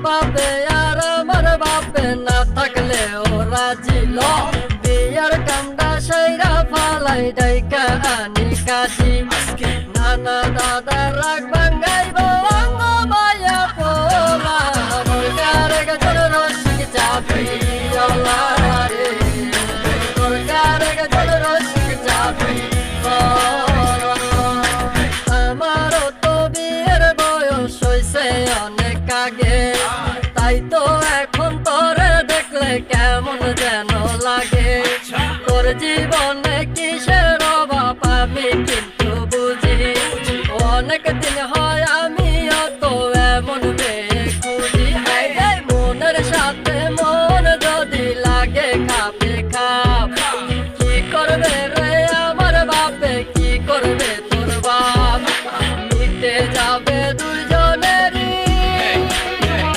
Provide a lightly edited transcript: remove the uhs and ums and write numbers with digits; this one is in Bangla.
বাপে আর আমার বাপে না থাকলে ও রাজি ল বিয়ার কামটা সাইরা ফালাই ডাইকা আনি কাশি নানা দাদা রাগ ভাঙ্গাইব অঙ্গ মায়া পোলা সরকার গজল রসিক চাপি রে সরকার গজল রসিক চাপি আমারও তো বিয়ের বয়স হইছে অনেক আগে তাই তো এখন তোরে দেখলে কেমন যেন লাগে তোর জীবন